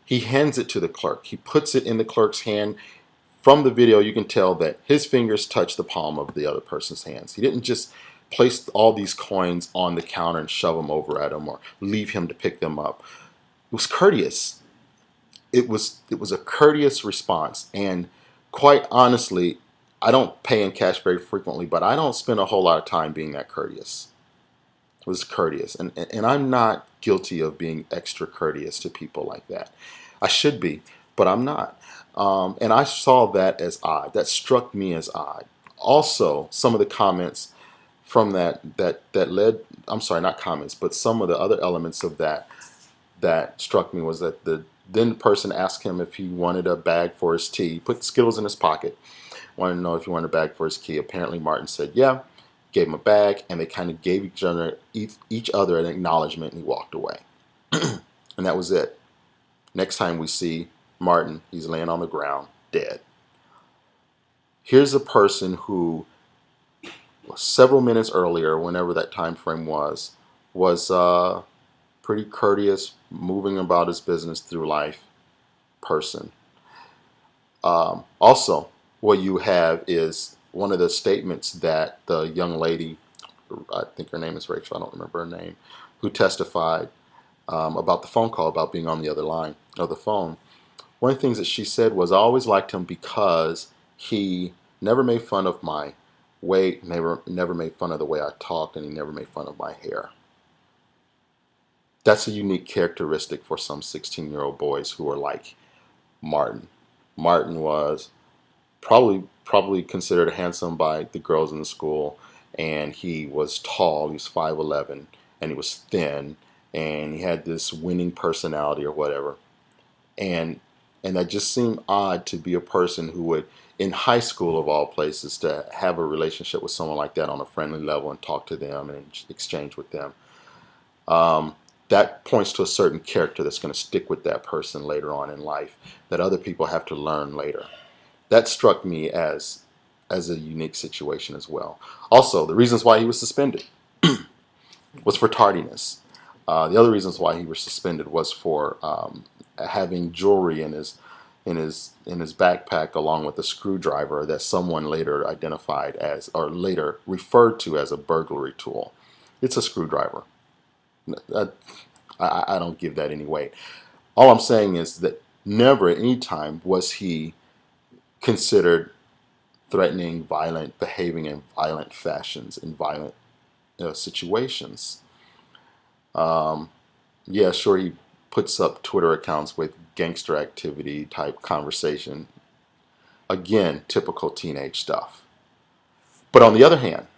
He hands it to the clerk. He puts it in the clerk's hand. From the video, you can tell that his fingers touch the palm of the other person's hands. He didn't just place all these coins on the counter and shove them over at him or leave him to pick them up. It was courteous. It was a courteous response. And quite honestly, I don't pay in cash very frequently, but I don't spend a whole lot of time being that courteous. It was courteous. And I'm not guilty of being extra courteous to people like that. I should be, but I'm not. And I saw that as odd. That struck me as odd. Also, some of the comments from that led, I'm sorry, not comments, but some of the other elements of that struck me was that the person asked him if he wanted a bag for his tea. He put Skittles in his pocket. Wanted to know if he wanted a bag for his key. Apparently Martin said yeah, gave him a bag, and they kind of gave each other an acknowledgement, and he walked away. And that was it. Next time we see Martin, he's laying on the ground, dead. Here's a person who several minutes earlier, whenever that time frame was pretty courteous, moving about his business through life person. Also, what you have is one of the statements that the young lady, I think her name is Rachel, I don't remember her name, who testified about the phone call, about being on the other line of the phone. One of the things that she said was, I always liked him because he never made fun of my weight, never made fun of the way I talked, and he never made fun of my hair. That's a unique characteristic for some 16-year-old boys who are like Martin. Martin was probably considered handsome by the girls in the school, and he was tall. He was 5'11", and he was thin, and he had this winning personality or whatever. And that just seemed odd to be a person who would, in high school of all places, to have a relationship with someone like that on a friendly level and talk to them and exchange with them. That points to a certain character that's going to stick with that person later on in life, that other people have to learn later. That struck me as a unique situation as well. Also, the reasons why he was suspended was for tardiness. The other reasons why he was suspended was for having jewelry in his backpack, along with a screwdriver that someone later identified as, or later referred to as, a burglary tool. It's a screwdriver. I don't give that any weight. All I'm saying is that never at any time was he considered threatening, violent, behaving in violent fashions, in violent situations. Yeah, sure, he puts up Twitter accounts with gangster activity type conversation. Again, typical teenage stuff. But on the other hand,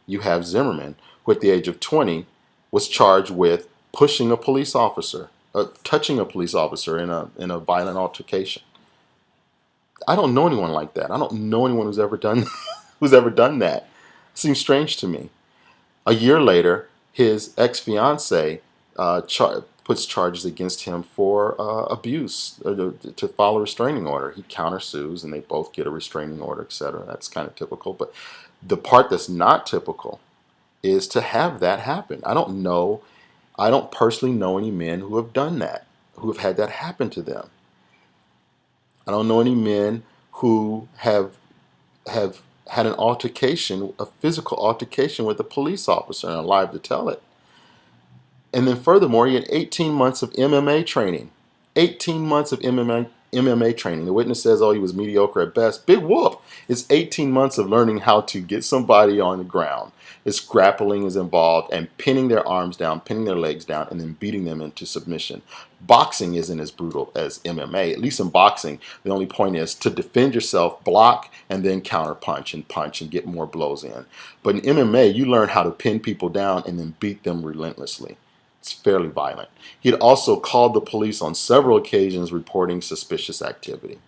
you have Zimmerman, who at the age of 20 was charged with pushing a police officer, touching a police officer in a violent altercation. I don't know anyone like that. I don't know anyone who's ever done that. It seems strange to me. A year later, his ex-fiancée puts charges against him for abuse, to file a restraining order. He countersues, and they both get a restraining order, etc. That's kind of typical. But the part that's not typical is to have that happen. I don't personally know any men who have done that, who have had that happen to them. I don't know any men who have had an altercation, a physical altercation with a police officer and are alive to tell it. And then furthermore, he had 18 months of MMA training. 18 months of MMA training. The witness says, oh, he was mediocre at best. Big whoop. It's 18 months of learning how to get somebody on the ground. It's grappling is involved, and pinning their arms down, pinning their legs down, and then beating them into submission. Boxing isn't as brutal as MMA. At least in boxing, the only point is to defend yourself, block, and then counter punch and get more blows in. But in MMA, you learn how to pin people down and then beat them relentlessly. It's fairly violent. He had also called the police on several occasions reporting suspicious activity.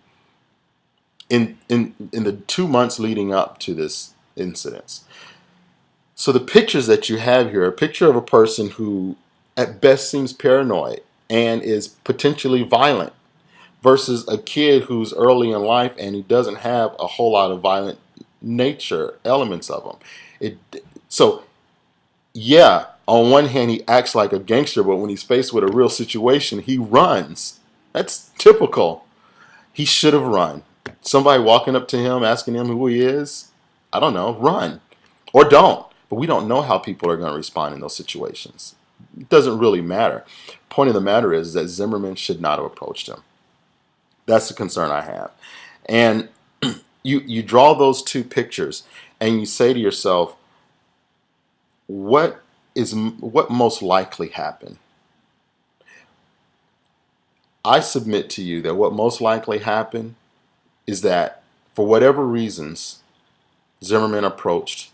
In the 2 months leading up to this incident. So the pictures that you have here, a picture of a person who at best seems paranoid and is potentially violent, versus a kid who's early in life and he doesn't have a whole lot of violent nature elements of him. So yeah, on one hand he acts like a gangster, but when he's faced with a real situation, he runs. That's typical. He should have run. Somebody walking up to him, asking him who he is, I don't know, run. Or don't. But we don't know how people are going to respond in those situations. It doesn't really matter. Point of the matter is that Zimmerman should not have approached him. That's the concern I have. And you draw those two pictures and you say to yourself, what most likely happened? I submit to you that what most likely happened is that for whatever reasons, Zimmerman approached,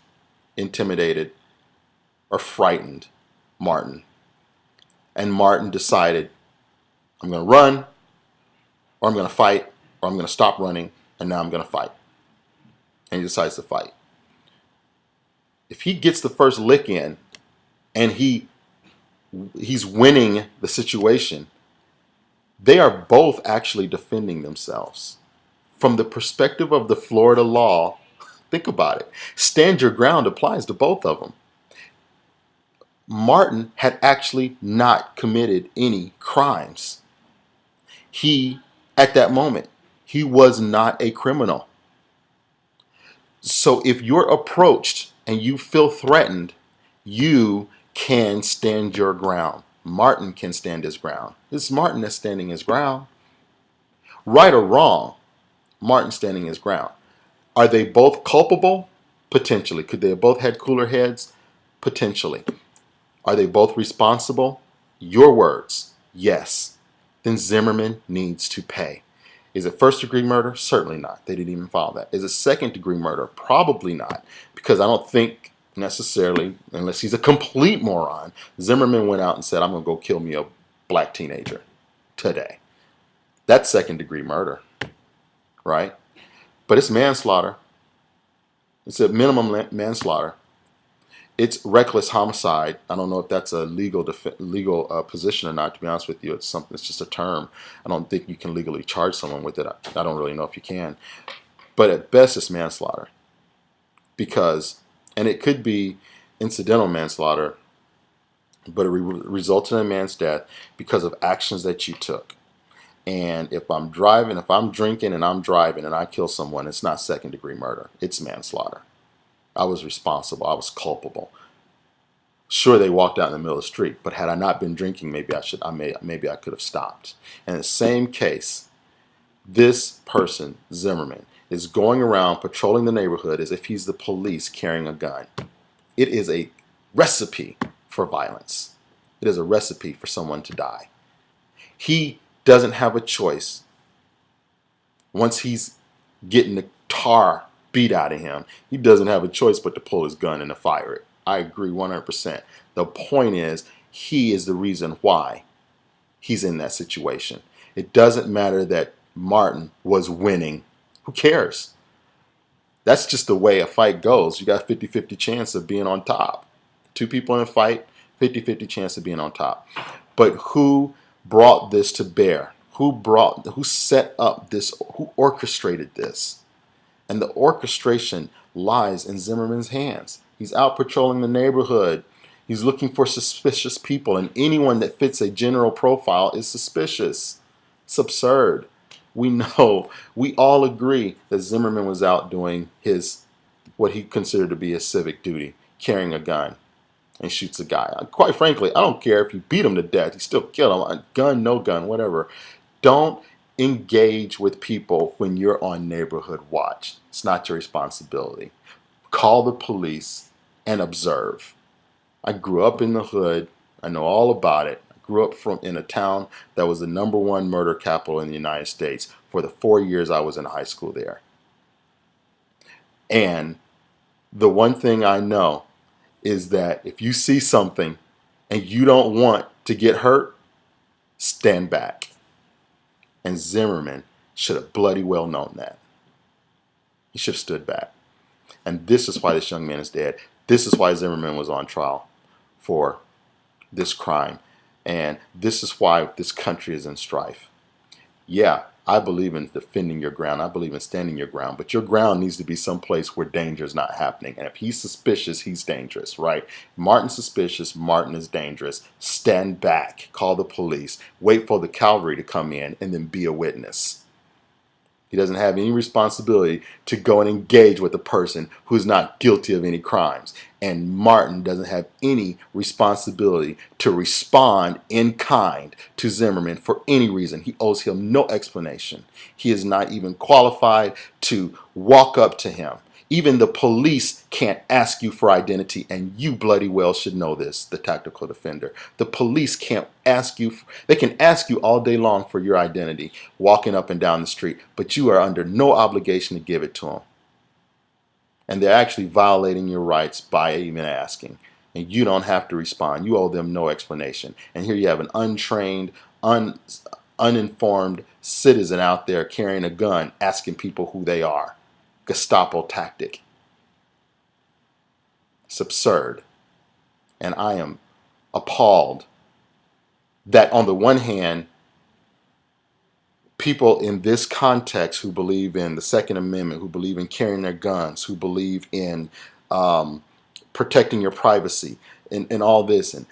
intimidated, or frightened Martin. And Martin decided, I'm going to run, or I'm going to fight, or I'm going to stop running, and now I'm going to fight. And he decides to fight. If he gets the first lick in, and he's winning the situation, they are both actually defending themselves. From the perspective of the Florida law, think about it. Stand your ground applies to both of them. Martin had actually not committed any crimes. At that moment, he was not a criminal. So if you're approached and you feel threatened, you can stand your ground. Martin can stand his ground. It's Martin that's standing his ground. Right or wrong, Martin standing his ground. Are they both culpable? Potentially. Could they have both had cooler heads? Potentially. Are they both responsible? Your words. Yes. Then Zimmerman needs to pay. Is it first-degree murder? Certainly not. They didn't even file that. Is it second-degree murder? Probably not. Because I don't think necessarily, unless he's a complete moron, Zimmerman went out and said, I'm going to go kill me a black teenager today. That's second-degree murder, right? But it's manslaughter. It's a minimum manslaughter. It's reckless homicide. I don't know if that's a legal position or not, to be honest with you. It's just a term. I don't think you can legally charge someone with it. I don't really know if you can. But at best, it's manslaughter. And it could be incidental manslaughter, but it resulted in a man's death because of actions that you took. And if I'm drinking and I'm driving and I kill someone, it's not second-degree murder. It's manslaughter. I was responsible. I was culpable. Sure, they walked out in the middle of the street, but had I not been drinking, maybe I could have stopped. In the same case, this person, Zimmerman, is going around patrolling the neighborhood as if he's the police carrying a gun. It is a recipe for violence. It is a recipe for someone to die. He doesn't have a choice. Once he's getting the tar beat out of him, he doesn't have a choice but to pull his gun and to fire it. I agree 100%. The point is, he is the reason why he's in that situation. It doesn't matter that Martin was winning. Who cares? That's just the way a fight goes. You got a 50-50 chance of being on top. Two people in a fight, 50-50 chance of being on top. But who brought this to bear? Who set up this? Who orchestrated this? And the orchestration lies in Zimmerman's hands. He's out patrolling the neighborhood. He's looking for suspicious people, and anyone that fits a general profile is suspicious. It's absurd. We all agree that Zimmerman was out doing what he considered to be his civic duty, carrying a gun, and shoots a guy. Quite frankly, I don't care if you beat him to death. You still kill him. Gun, no gun, whatever. Don't engage with people when you're on neighborhood watch. It's not your responsibility. Call the police and observe. I grew up in the hood. I know all about it. I grew up in a town that was the #1 murder capital in the United States for the 4 years I was in high school there. And the one thing I know is that if you see something and you don't want to get hurt, stand back. And Zimmerman should have bloody well known that. He should have stood back. And this is why this young man is dead. This is why Zimmerman was on trial for this crime. And this is why this country is in strife. Yeah, I believe in defending your ground. I believe in standing your ground. But your ground needs to be someplace where danger is not happening. And if he's suspicious, he's dangerous, right? Martin's suspicious, Martin is dangerous. Stand back. Call the police. Wait for the cavalry to come in and then be a witness. He doesn't have any responsibility to go and engage with a person who's not guilty of any crimes. And Martin doesn't have any responsibility to respond in kind to Zimmerman for any reason. He owes him no explanation. He is not even qualified to walk up to him. Even the police can't ask you for identity, and you bloody well should know this, the tactical defender. The police can't ask you, they can ask you all day long for your identity, walking up and down the street, but you are under no obligation to give it to them. And they're actually violating your rights by even asking. And you don't have to respond. You owe them no explanation. And here you have an untrained, uninformed citizen out there carrying a gun, asking people who they are. Gestapo tactic. It's absurd. And I am appalled that on the one hand, people in this context who believe in the Second Amendment, who believe in carrying their guns, who believe in protecting your privacy and all this, and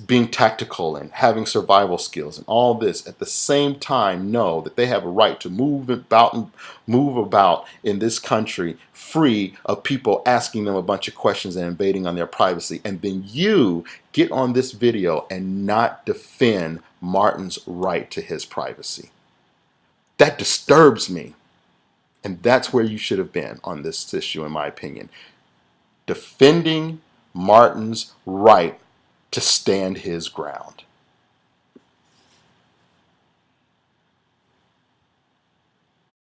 being tactical and having survival skills and all this, at the same time know that they have a right to move about in this country free of people asking them a bunch of questions and invading on their privacy. And then you get on this video and not defend Martin's right to his privacy. That disturbs me. And that's where you should have been on this issue, in my opinion. Defending Martin's right to stand his ground.